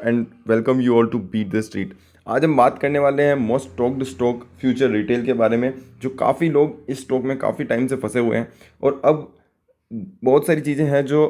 And welcome you all to beat the street. आज हम बात करने वाले हैं most talked stock future retail के बारे में, जो काफ़ी लोग इस स्टॉक में काफ़ी टाइम से फंसे हुए हैं और अब बहुत सारी चीज़ें हैं जो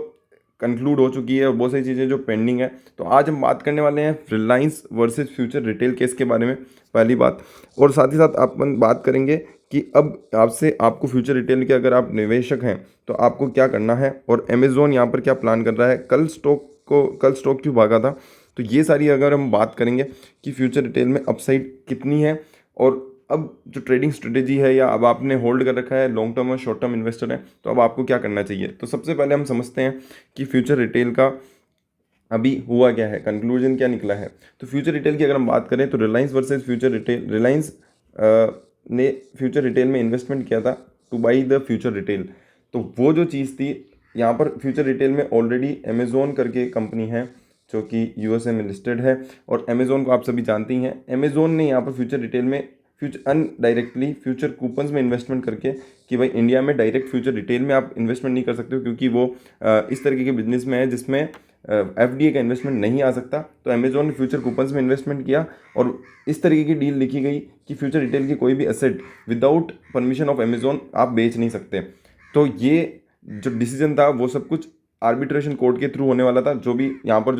कंक्लूड हो चुकी है और बहुत सारी चीज़ें जो पेंडिंग है। तो आज हम बात करने वाले हैं Reliance versus future retail case के बारे में, पहली बात। और साथ ही साथ अपन बात करेंगे कि अब आपसे आपको फ्यूचर रिटेल के अगर आप निवेशक हैं तो आपको क्या करना है, और अमेज़ॉन यहाँ पर क्या प्लान कर रहा है, कल स्टॉक क्यों भागा था। तो ये सारी अगर हम बात करेंगे कि फ्यूचर रिटेल में अपसाइड कितनी है, और अब जो ट्रेडिंग स्ट्रेटेजी है या अब आपने होल्ड कर रखा है, लॉन्ग टर्म और शॉर्ट टर्म इन्वेस्टर है, तो अब आपको क्या करना चाहिए। तो सबसे पहले हम समझते हैं कि फ्यूचर रिटेल का अभी हुआ क्या है, कंक्लूजन क्या निकला है। तो फ्यूचर रिटेल की अगर हम बात करें तो Reliance versus future retail, Reliance ने फ्यूचर रिटेल में इन्वेस्टमेंट किया था two by the future retail. तो वो जो चीज़ थी, यहाँ पर फ्यूचर रिटेल में ऑलरेडी अमेज़ोन करके कंपनी है जो कि यूएसए में लिस्टेड है, और अमेज़ोन को आप सभी जानते ही हैं। अमेज़ोन ने यहाँ पर फ्यूचर रिटेल में फ्यूचर अनडायरेक्टली फ्यूचर कूपन्स में इन्वेस्टमेंट करके, कि भाई इंडिया में डायरेक्ट फ्यूचर रिटेल में आप इन्वेस्टमेंट नहीं कर सकते हो क्योंकि वो इस तरीके के बिजनेस में है जिसमें एफडीए का इन्वेस्टमेंट नहीं आ सकता। तो अमेज़ॉन ने फ्यूचर कूपन्स में इन्वेस्टमेंट किया और इस तरीके की डील लिखी गई कि फ्यूचर रिटेल की कोई भी asset without permission of Amazon आप बेच नहीं सकते। तो ये जो डिसीजन था वो सब कुछ आर्बिट्रेशन कोर्ट के थ्रू होने वाला था। जो भी यहाँ पर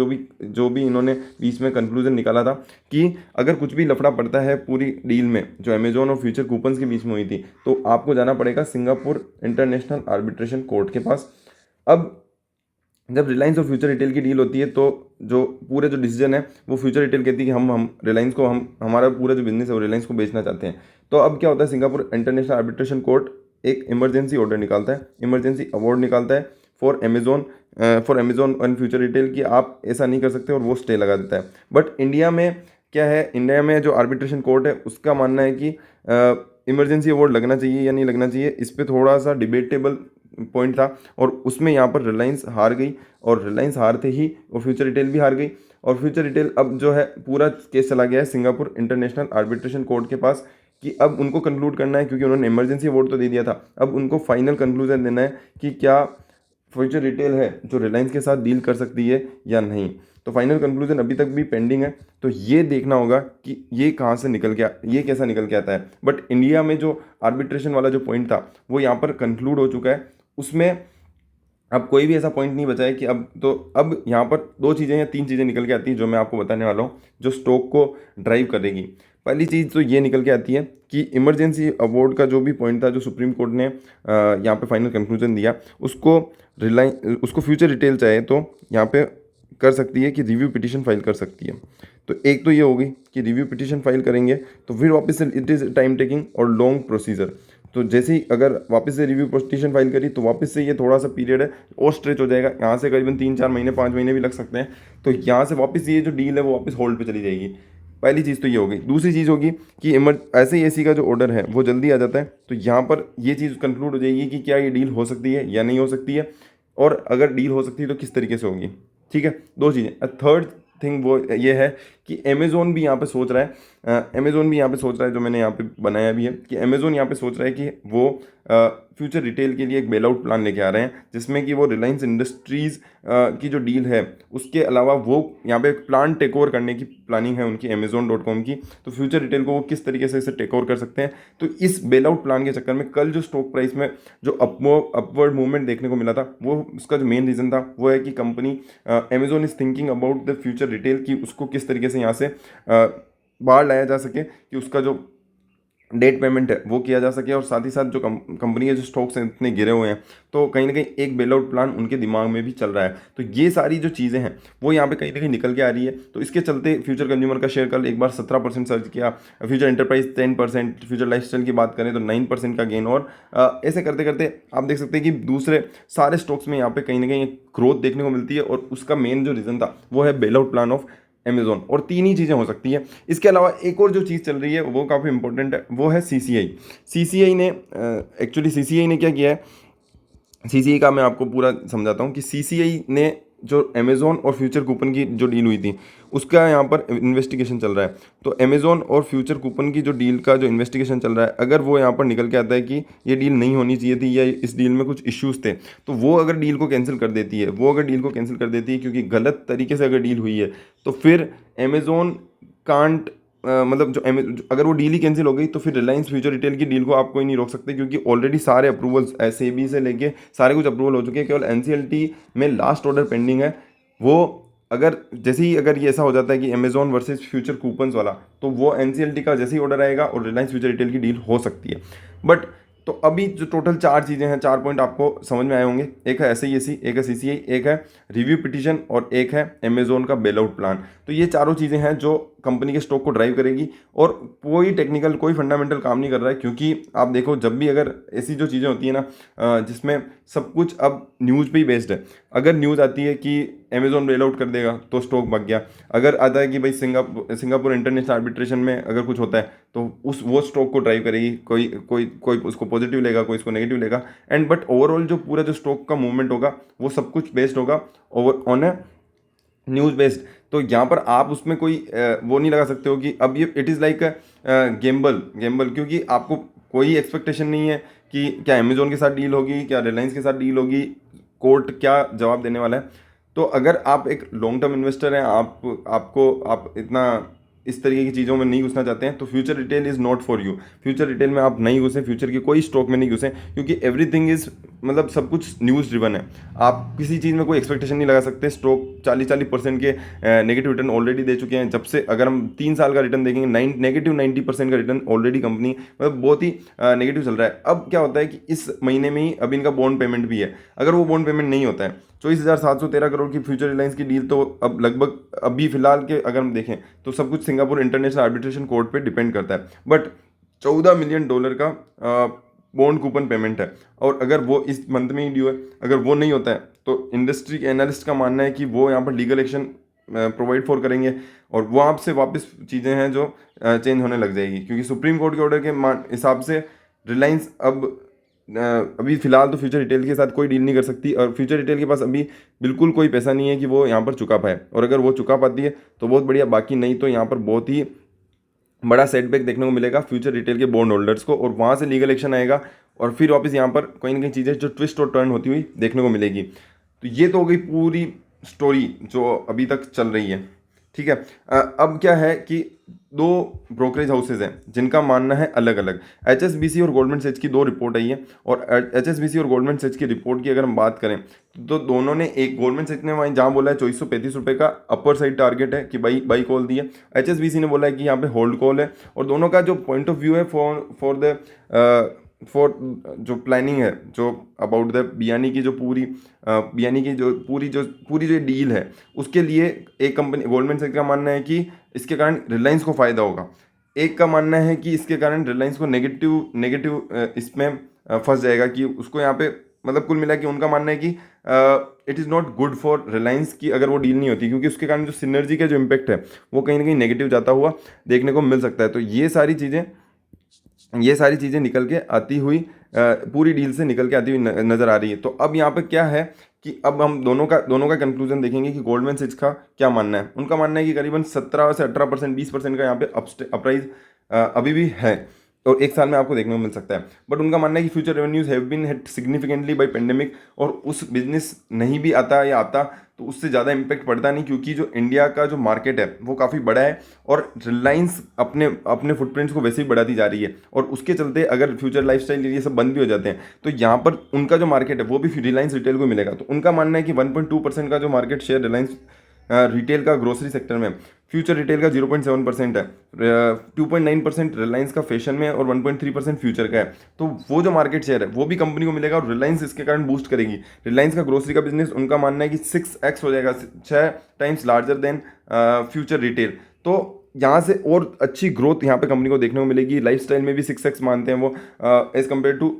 जो भी इन्होंने बीच में कंक्लूजन निकाला था कि अगर कुछ भी लफड़ा पड़ता है पूरी डील में जो अमेज़ॉन और फ्यूचर कूपन्स के बीच में हुई थी, तो आपको जाना पड़ेगा सिंगापुर इंटरनेशनल आर्बिट्रेशन कोर्ट के पास। अब जब रिलायंस और फ्यूचर रिटेल की डील होती है तो जो डिसीजन है वो फ्यूचर रिटेल कहती है कि हम रिलायंस को, हम हमारा पूरा जो बिजनेस है वो रिलायंस को बेचना चाहते हैं। तो अब क्या होता है, सिंगापुर इंटरनेशनल आर्बिट्रेशन कोर्ट एक इमरजेंसी ऑर्डर निकालता है, इमरजेंसी अवार्ड निकालता है for Amazon and future retail कि आप ऐसा नहीं कर सकते, और वो स्टे लगा देता है। बट इंडिया में क्या है, इंडिया में जो आर्बिट्रेशन कोर्ट है उसका मानना है कि इमरजेंसी अवार्ड लगना चाहिए या नहीं लगना चाहिए। इस पर थोड़ा सा डिबेटेबल पॉइंट था, और उसमें यहाँ पर रिलायंस हार गई, और रिलायंस हारते ही और फ्यूचर रिटेल भी हार गई। और फ्यूचर रिटेल अब जो है पूरा केस चला गया है सिंगापुर इंटरनेशनल आर्बिट्रेशन कोर्ट के पास, कि अब उनको कंक्लूड करना है, क्योंकि उन्होंने इमरजेंसी अवार्ड तो दे दिया था, अब उनको फाइनल कंक्लूजन देना है कि क्या फ्यूचर रिटेल है जो रिलायंस के साथ डील कर सकती है या नहीं। तो फाइनल कंक्लूजन अभी तक भी पेंडिंग है, तो ये देखना होगा कि ये कहाँ से निकल के ये कैसा निकल के आता है। बट इंडिया में जो आर्बिट्रेशन वाला जो पॉइंट था वो यहाँ पर कंक्लूड हो चुका है। उसमें अब कोई भी ऐसा पॉइंट नहीं बचा है कि अब यहाँ पर दो चीज़ें या तीन चीज़ें निकल के आती हैं जो मैं आपको बताने वाला हूँ, जो स्टॉक को ड्राइव करेगी। पहली चीज़ तो ये निकल के आती है कि इमरजेंसी अवार्ड का जो भी पॉइंट था, जो सुप्रीम कोर्ट ने यहाँ पे फाइनल कंक्लूजन दिया, उसको फ्यूचर रिटेल चाहे तो यहाँ पे कर सकती है कि रिव्यू पिटीशन फाइल कर सकती है। तो एक तो ये होगी कि रिव्यू पिटीशन फाइल करेंगे तो फिर वापस से इट इज़ टाइम टेकिंग और लॉन्ग प्रोसीजर। तो जैसे ही अगर वापस से रिव्यू पिटीशन फाइल करी तो वापस से ये थोड़ा सा पीरियड है और स्ट्रेच हो जाएगा, यहाँ से करीबन 3-4 महीने 5 महीने भी लग सकते हैं। तो यहाँ से वापस ये जो डील है वो वापस होल्ड पे चली जाएगी। पहली चीज़ तो ये होगी। दूसरी चीज़ होगी कि ऐसे ही एसी का जो ऑर्डर है वो जल्दी आ जाता है, तो यहाँ पर ये चीज़ कंक्लूड हो जाएगी कि क्या ये डील हो सकती है या नहीं हो सकती है, और अगर डील हो सकती है तो किस तरीके से होगी। ठीक है, दो चीज़ें। थर्ड थिंग वो ये है कि अमेज़ोन भी यहाँ पे सोच रहा है, अमेज़ोन भी यहाँ पे सोच रहा है, जो मैंने यहाँ पे बनाया भी है, कि अमेज़ोन यहाँ पे सोच रहा है कि वो फ्यूचर रिटेल के लिए एक बेल आउट प्लान लेके आ रहे हैं, जिसमें कि वो रिलायंस इंडस्ट्रीज़ की जो डील है उसके अलावा वो यहाँ पे एक प्लान टेक ओवर करने की प्लानिंग है उनकी Amazon.com की। तो फ्यूचर रिटेल को वो किस तरीके से इसे टेक ओवर कर सकते हैं। तो इस बेल आउट प्लान के चक्कर में कल जो स्टॉक प्राइस में जो अपवर्ड मूवमेंट देखने को मिला था, वो उसका जो मेन रीज़न था वो है कि company Amazon is thinking about the future retail, की उसको किस तरीके से यहाँ से बाहर लाया जा सके, कि उसका जो डेट पेमेंट है वो किया जा सके, और साथ ही साथ जो कंपनी के जो स्टॉक्स हैं इतने गिरे हुए हैं, तो कहीं ना कहीं एक बेल आउट प्लान उनके दिमाग में भी चल रहा है। तो ये सारी जो चीज़ें हैं वो यहाँ पे कहीं ना कहीं निकल के आ रही है। तो इसके चलते फ्यूचर कंज्यूमर का शेयर कल एक बार 17% सर्च किया, फ्यूचर एंटरप्राइज 10%, फ्यूचर लाइफस्टाइल की बात करें तो 9% का गेन, और ऐसे करते करते आप देख सकते हैं कि दूसरे सारे स्टॉक्स में यहाँ पे कहीं ना कहीं ग्रोथ देखने को मिलती है, और उसका मेन जो रीज़न था वो है bail out plan of Amazon. और तीन ही चीज़ें हो सकती हैं। इसके अलावा एक और जो चीज़ चल रही है वो काफ़ी इंपॉर्टेंट है, वो है सीसीआई ने एक्चुअली सीसीआई ने क्या किया है, सीसीआई का मैं आपको पूरा समझाता हूँ कि सीसीआई ने जो अमेज़ॉन और फ्यूचर कूपन की जो डील हुई थी उसका यहाँ पर इन्वेस्टिगेशन चल रहा है। तो अमेज़ॉन और फ्यूचर कूपन की जो डील का जो इन्वेस्टिगेशन चल रहा है, अगर वो यहाँ पर निकल के आता है कि ये डील नहीं होनी चाहिए थी या इस डील में कुछ इश्यूज़ थे, तो वो अगर डील को कैंसिल कर देती है, वो अगर डील को कैंसिल कर देती है क्योंकि गलत तरीके से अगर डील हुई है, तो फिर अमेज़ॉन कांट मतलब अगर वो डील ही कैंसिल हो गई तो फिर रिलायंस फ्यूचर रिटेल की डील को आप कोई नहीं रोक सकते, क्योंकि ऑलरेडी सारे अप्रूवल्स SEBI से लेके सारे कुछ अप्रूवल हो चुके हैं। केवल NCLT में लास्ट ऑर्डर पेंडिंग है। वो अगर जैसे ही अगर ये ऐसा हो जाता है कि अमेजोन वर्सेस फ्यूचर कूपन्स वाला, तो वो NCLT का जैसे ही ऑर्डर आएगा और रिलायंस फ्यूचर रिटेल की डील हो सकती है। बट तो अभी जो टोटल 4 चीज़ें हैं, 4 पॉइंट आपको समझ में आए होंगे। एक है SIAC, एक है CCI, एक है रिव्यू पिटीशन और एक है अमेजोन का बेल आउट प्लान। तो ये चारों चीज़ें हैं जो कंपनी के स्टॉक को ड्राइव करेगी, और कोई टेक्निकल कोई फंडामेंटल काम नहीं कर रहा है। क्योंकि आप देखो, जब भी अगर ऐसी जो चीज़ें होती है ना जिसमें सब कुछ अब न्यूज़ पे ही बेस्ड है, अगर न्यूज़ आती है कि अमेजोन बेल आउट कर देगा तो स्टॉक भाग गया। अगर आता है कि भाई सिंगापुर इंटरनेशनल आर्बिट्रेशन में अगर कुछ होता है तो वो स्टॉक को ड्राइव करेगी। कोई कोई कोई उसको पॉजिटिव लेगा, कोई इसको नेगेटिव लेगा। एंड बट ओवरऑल जो पूरा जो स्टॉक का मूवमेंट होगा वो सब कुछ बेस्ड होगा over on A news based. तो यहाँ पर आप उसमें कोई वो नहीं लगा सकते हो कि अब ये इट इज़ लाइक गेम्बल, क्योंकि आपको कोई एक्सपेक्टेशन नहीं है कि क्या अमेजोन के साथ डील होगी, क्या रिलायंस के साथ डील होगी, कोर्ट क्या जवाब देने वाला है। तो अगर आप एक लॉन्ग टर्म इन्वेस्टर हैं, आप इतना इस तरीके की चीज़ों में नहीं घुसना चाहते हैं, तो future retail is not for you. Future retail में आप नहीं घुसें, फ्यूचर के कोई स्टॉक में नहीं घुसें, क्योंकि एवरीथिंग इज़ मतलब सब कुछ न्यूज़ ड्रिवन है। आप किसी चीज़ में कोई एक्सपेक्टेशन नहीं लगा सकते। स्टॉक 40% के नेगेटिव रिटर्न ऑलरेडी दे चुके हैं। जब से अगर हम 3 साल का रिटर्न देखेंगे, नेगेटिव 90% का रिटर्न ऑलरेडी कंपनी मतलब बहुत ही नेगेटिव चल रहा है। अब क्या होता है कि इस महीने में ही अब इनका बॉन्ड पेमेंट भी है। अगर वो बॉन्ड पेमेंट नहीं होता है, 24,713 करोड़ की फ्यूचर रिलायंस की डील तो अब लगभग अभी फिलहाल के अगर हम देखें तो सब कुछ सिंगापुर इंटरनेशनल आर्बिट्रेशन कोर्ट पे डिपेंड करता है। बट $14 मिलियन का बॉन्ड कूपन पेमेंट है, और अगर वो इस मंथ में ही ड्यू है, अगर वो नहीं होता है तो इंडस्ट्री के एनालिस्ट का मानना है कि वो यहाँ पर लीगल एक्शन प्रोवाइड फॉर करेंगे, और वहाँ से वापस चीज़ें हैं जो चेंज होने लग जाएगी। क्योंकि सुप्रीम कोर्ट के ऑर्डर के हिसाब से रिलायंस अभी फिलहाल तो फ्यूचर रिटेल के साथ कोई डील नहीं कर सकती, और फ्यूचर रिटेल के पास अभी बिल्कुल कोई पैसा नहीं है कि वो यहाँ पर चुका पाए। और अगर वो चुका पाती है तो बहुत बढ़िया, बाकी नहीं तो यहाँ पर बहुत ही बड़ा सेटबैक देखने को मिलेगा फ्यूचर रिटेल के बॉन्ड होल्डर्स को, और वहाँ से लीगल एक्शन आएगा, और फिर वापस यहाँ पर कहीं ना कहीं चीज़ें जो ट्विस्ट और टर्न होती हुई देखने को मिलेगी। तो ये तो हो गई पूरी स्टोरी जो अभी तक चल रही है। ठीक है, अब क्या है कि 2 ब्रोकरेज हाउसेज हैं जिनका मानना है अलग अलग। HSBC और गोल्डमैन सैच की 2 रिपोर्ट आई है, और HSBC और गोल्डमैन सैच की रिपोर्ट की अगर हम बात करें तो दोनों ने, एक गोल्डमैन सैच ने वहीं जहाँ बोला है 2435 रुपये का अपर साइड टारगेट है कि बाई कॉल दी है, HSBC ने बोला है कि यहाँ पे होल्ड कॉल है। और दोनों का जो पॉइंट ऑफ व्यू है फॉर जो प्लानिंग है, जो अबाउट द बियानी की जो पूरी जो डील है उसके लिए, एक कंपनी गोल्डमैन सैक्स का मानना है कि इसके कारण रिलायंस को फ़ायदा होगा, एक का मानना है कि इसके कारण रिलायंस को नेगेटिव इसमें फंस जाएगा, कि उसको यहाँ पे मतलब कुल मिला कि उनका मानना है कि it is not good for Reliance की अगर वो डील नहीं होती, क्योंकि उसके कारण जो सिनर्जी का जो इम्पैक्ट है वो कहीं ना कहीं नेगेटिव जाता हुआ देखने को मिल सकता है। तो ये सारी चीज़ें निकल के आती हुई पूरी डील से निकल के आती हुई नज़र आ रही है। तो अब यहाँ पे क्या है कि अब हम दोनों का कंक्लूजन देखेंगे कि गोल्डमैन सैच्स का क्या मानना है। उनका मानना है कि करीबन 17 से 18%, 20% का यहाँ पे अपराइज अभी भी है, और 1 साल में आपको देखने को मिल सकता है। बट उनका मानना है कि future revenues have been hit significantly by pandemic, और उस बिजनेस नहीं भी आता या आता तो उससे ज़्यादा इम्पैक्ट पड़ता नहीं, क्योंकि जो इंडिया का जो मार्केट है वो काफ़ी बड़ा है, और रिलायंस अपने फुटप्रिंट्स को वैसे ही बढ़ाती जा रही है। और उसके चलते अगर फ्यूचर लाइफस्टाइल ये सब बंद भी हो जाते हैं तो यहाँ पर उनका जो मार्केट है वो भी रिलायंस रिटेल को मिलेगा। तो उनका मानना है कि 1.2% का जो मार्केट शेयर रिलायंस रिटेल का ग्रोसरी सेक्टर में, फ्यूचर रिटेल का 0.7% है, 2.9% रिलायंस का फैशन में, और 1.3% फ्यूचर का है। तो वो जो मार्केट शेयर है वो भी कंपनी को मिलेगा, और रिलायंस इसके कारण बूस्ट करेगी। रिलायंस का ग्रोसरी का बिजनेस उनका मानना है कि 6x हो जाएगा, 6 times larger than future retail. तो यहाँ से और अच्छी ग्रोथ यहाँ पे कंपनी को देखने को मिलेगी। लाइफस्टाइल में भी 6x मानते हैं वो एज कम्पेयर टू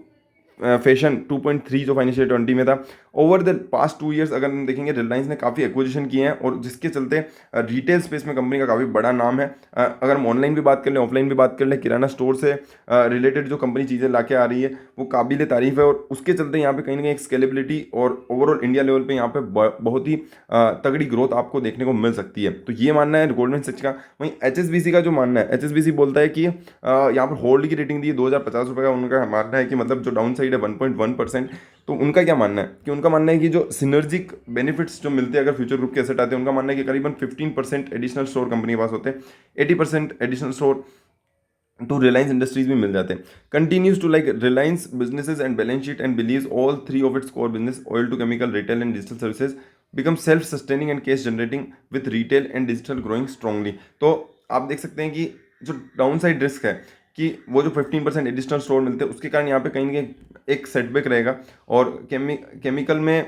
फैशन 2.3 जो फाइनेंशियल 20 में था। ओवर द पास्ट 2 ईयर्स अगर हम देखेंगे रिलायंस ने काफ़ी एक्विजिशन किए हैं और जिसके चलते रिटेल स्पेस में कंपनी का काफ़ी बड़ा नाम है। अगर हम ऑनलाइन भी बात कर लें, ऑफलाइन भी बात कर लें, किराना स्टोर से रिलेटेड जो कंपनी चीज़ें ला के आ रही है वो काबिल तारीफ है और उसके चलते यहाँ पे कहीं ना कहीं एक स्केलेबिलिटी और ओवरऑल इंडिया लेवल पे यहाँ पे बहुत ही तगड़ी ग्रोथ आपको देखने को मिल सकती है। तो ये मानना है गोल्डमैन सैक्स का। वहीं HSBC का जो मानना है, HSBC बोलता है कि यहाँ पर होल्ड की रेटिंग दी है 2050 रुपये का। उनका मानना है कि मतलब जो डाउन साइड है 1.1%। तो उनका क्या मानना है कि उनका मानना है कि जो सिनर्जिक बेनिफिट्स जो मिलते हैं अगर फ्यूचर ग्रुप के एसेट आते हैं, उनका मानना है कि करीबन 15% एडिशनल स्टोर कंपनी के पास होते हैं, 80% additional store to Reliance Industries भी मिल जाते हैं। Continues to like Reliance businesses and balance sheet and believes all 3 of its core business oil to chemical, retail and digital services become self sustaining and cash generating with retail and digital growing strongly. तो आप देख सकते हैं कि जो down side risk है कि वो जो 15% एडिशनल स्टोर मिलते हैं उसके कारण यहाँ पे कहीं ना कहीं एक सेटबैक रहेगा। और केमिकल में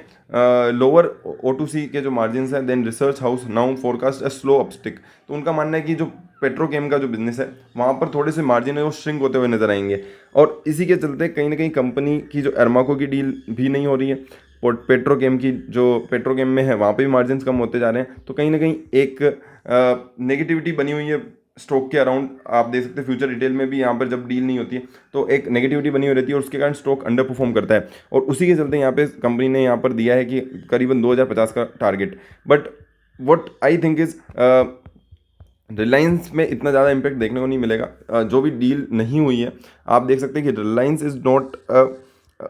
लोअर O2C के जो मार्जिन हैं, then research house now forecast a slow uptick. तो उनका मानना है कि जो पेट्रोकेम का जो बिजनेस है वहाँ पर थोड़े से मार्जिन है वो श्रिंक होते हुए नजर आएंगे। और इसी के चलते कहीं ना कहीं कंपनी की जो एर्माको की डील भी नहीं हो रही है, पेट्रोकेम की जो पेट्रोकेम में है वहाँ पे भी मार्जिन कम होते जा रहे हैं। तो कहीं ना कहीं एक नेगेटिविटी बनी हुई है स्टॉक के अराउंड। आप देख सकते हैं फ्यूचर रिटेल में भी यहाँ पर जब डील नहीं होती है तो एक नेगेटिविटी बनी हुई रहती है और उसके कारण स्टॉक अंडर परफॉर्म करता है। और उसी के चलते यहाँ पे कंपनी ने यहाँ पर दिया है कि करीबन 2050 का target. But what I think is Reliance में इतना ज़्यादा इम्पैक्ट देखने को नहीं मिलेगा। जो भी डील नहीं हुई है आप देख सकते हैं कि रिलायंस इज़ नॉट,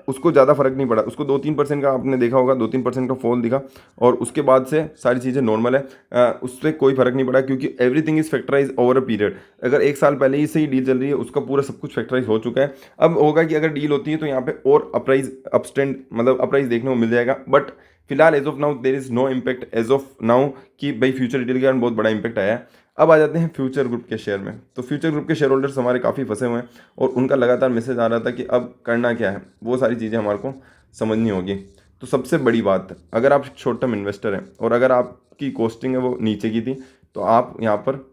उसको ज़्यादा फर्क नहीं पड़ा। उसको 2-3% का आपने देखा होगा, 2-3% का फॉल दिखा और उसके बाद से सारी चीज़ें नॉर्मल है। उससे कोई फर्क नहीं पड़ा क्योंकि everything is factorise over a period. अगर 1 साल पहले ही से ही डील चल रही है उसका पूरा सब कुछ फैक्टराइज हो चुका है। अब होगा कि अगर डील होती है तो यहाँ पे और अपराइज अपस्टैंड मतलब अपराइज देखने को मिल जाएगा। बट फिलहाल as of now there is no impact as of now कि भाई फ्यूचर रिटेल के कारण बहुत बड़ा इम्पैक्ट आया है। अब आ जाते हैं फ्यूचर ग्रुप के शेयर में। तो फ्यूचर ग्रुप के शेयर होल्डर्स हमारे काफ़ी फंसे हुए हैं और उनका लगातार मैसेज आ रहा था कि अब करना क्या है, वो सारी चीज़ें हमारे को समझनी होगी। तो सबसे बड़ी बात, अगर आप शॉर्ट टर्म इन्वेस्टर हैं और अगर आपकी कॉस्टिंग है वो नीचे की थी तो आप यहाँ पर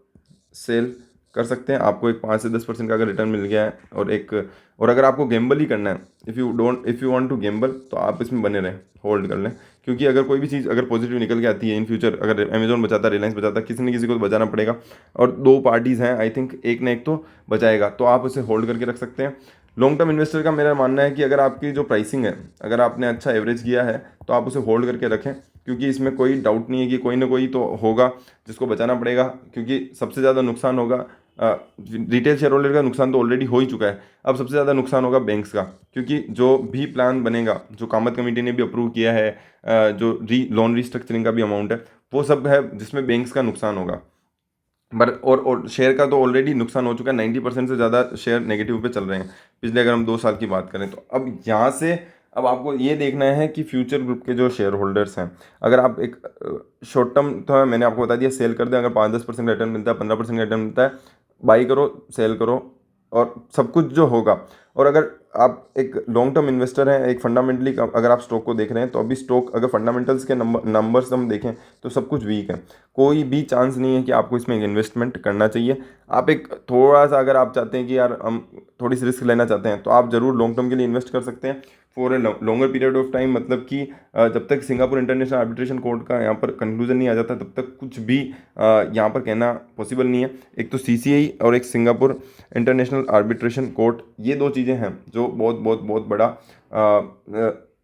सेल कर सकते हैं। आपको एक 5 से 10% का अगर रिटर्न मिल गया है और अगर आपको गेम्बल ही करना है, if you want to gamble, तो आप इसमें बने रहें, होल्ड कर लें। क्योंकि अगर कोई भी चीज़ अगर पॉजिटिव निकल के आती है इन फ्यूचर, अगर अमेजोन बचाता है, रिलायंस बचाता है, किसी न किसी को तो बचाना पड़ेगा और 2 पार्टीज़ हैं, आई थिंक एक ना एक तो बचाएगा। तो आप उसे होल्ड करके रख सकते हैं। लॉन्ग टर्म इन्वेस्टर का मेरा मानना है कि अगर आपकी जो प्राइसिंग है, अगर आपने अच्छा एवरेज किया है तो आप उसे होल्ड करके रखें। क्योंकि इसमें कोई डाउट नहीं है कि कोई ना कोई तो होगा जिसको बचाना पड़ेगा। क्योंकि सबसे ज़्यादा नुकसान होगा रिटेल शेयर होल्डर का, नुकसान तो ऑलरेडी हो ही चुका है। अब सबसे ज़्यादा नुकसान होगा बैंक्स का, क्योंकि जो भी प्लान बनेगा, जो कामत कमेटी ने भी अप्रूव किया है, जो लोन रिस्ट्रक्चरिंग का भी अमाउंट है, वो सब है जिसमें बैंक्स का नुकसान होगा। बट और शेयर का तो ऑलरेडी नुकसान हो चुका है, 90% से ज़्यादा शेयर नेगेटिव पे चल रहे हैं पिछले अगर हम 2 साल की बात करें तो। अब यहाँ से अब आपको ये देखना है कि फ्यूचर ग्रुप के जो शेयर होल्डर्स हैं, अगर आप एक शॉर्ट टर्म तो मैंने आपको बता दिया सेल कर दें। अगर 5-10% रिटर्न मिलता है, 15% रिटर्न मिलता है, बाई करो, सेल करो और सब कुछ जो होगा। और अगर आप एक लॉन्ग टर्म इन्वेस्टर हैं, एक फंडामेंटली अगर आप स्टॉक को देख रहे हैं तो अभी स्टॉक अगर फंडामेंटल्स के नंबर्स हम देखें तो सब कुछ वीक है। कोई भी चांस नहीं है कि आपको इसमें इन्वेस्टमेंट करना चाहिए। आप एक थोड़ा सा अगर आप चाहते हैं कि यार हम थोड़ी सी रिस्क लेना चाहते हैं तो आप ज़रूर लॉन्ग टर्म के लिए इन्वेस्ट कर सकते हैं for a longer period of time. मतलब कि जब तक सिंगापुर इंटरनेशनल आर्बिट्रेशन कोर्ट का यहाँ पर कंक्लूजन नहीं आ जाता तब तक कुछ भी यहाँ पर कहना पॉसिबल नहीं है। एक तो CCI और एक सिंगापुर इंटरनेशनल आर्बिट्रेशन कोर्ट, ये 2 चीज़ें हैं जो बहुत बहुत बहुत बड़ा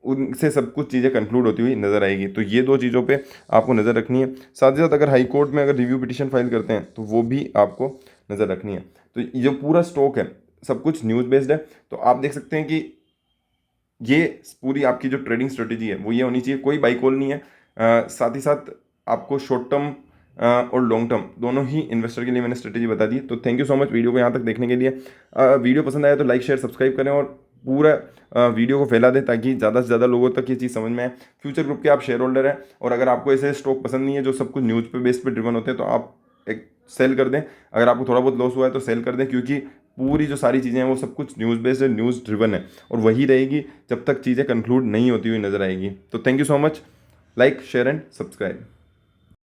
उनसे सब कुछ चीज़ें कंक्लूड होती हुई नज़र आएगी। तो ये 2 चीज़ों पे आपको नज़र रखनी है। साथ ही साथ अगर हाई कोर्ट में अगर रिव्यू पिटिशन फाइल करते हैं तो वो भी आपको नज़र रखनी है। तो ये जो पूरा स्टॉक है सब कुछ न्यूज़ बेस्ड है। तो आप देख सकते हैं कि ये पूरी आपकी जो ट्रेडिंग स्ट्रेटेजी है वो ये होनी चाहिए, कोई बाई कॉल नहीं है। साथ ही साथ आपको शॉर्ट टर्म और लॉन्ग टर्म दोनों ही इन्वेस्टर के लिए मैंने स्ट्रेटेजी बता दी। तो thank you so much video को यहाँ तक देखने के लिए। वीडियो पसंद आया तो लाइक शेयर सब्सक्राइब करें और पूरा वीडियो को फैला दें ताकि ज़्यादा से ज़्यादा लोगों तक ये चीज़ समझ में आए। फ्यूचर ग्रुप के आप शेयर होल्डर हैं और अगर आपको ऐसे स्टॉक पसंद नहीं है जो सब कुछ न्यूज़ पे बेस पे ड्रिवन होते हैं तो आप एक सेल कर दें। अगर आपको थोड़ा बहुत लॉस हुआ है तो सेल कर दें, क्योंकि पूरी जो सारी चीज़ें हैं वो सब कुछ न्यूज़ बेस्ड है, न्यूज़ ड्रिवन है और वही रहेगी जब तक चीज़ें कंक्लूड नहीं होती हुई नजर आएगी। तो thank you so much, like share and subscribe.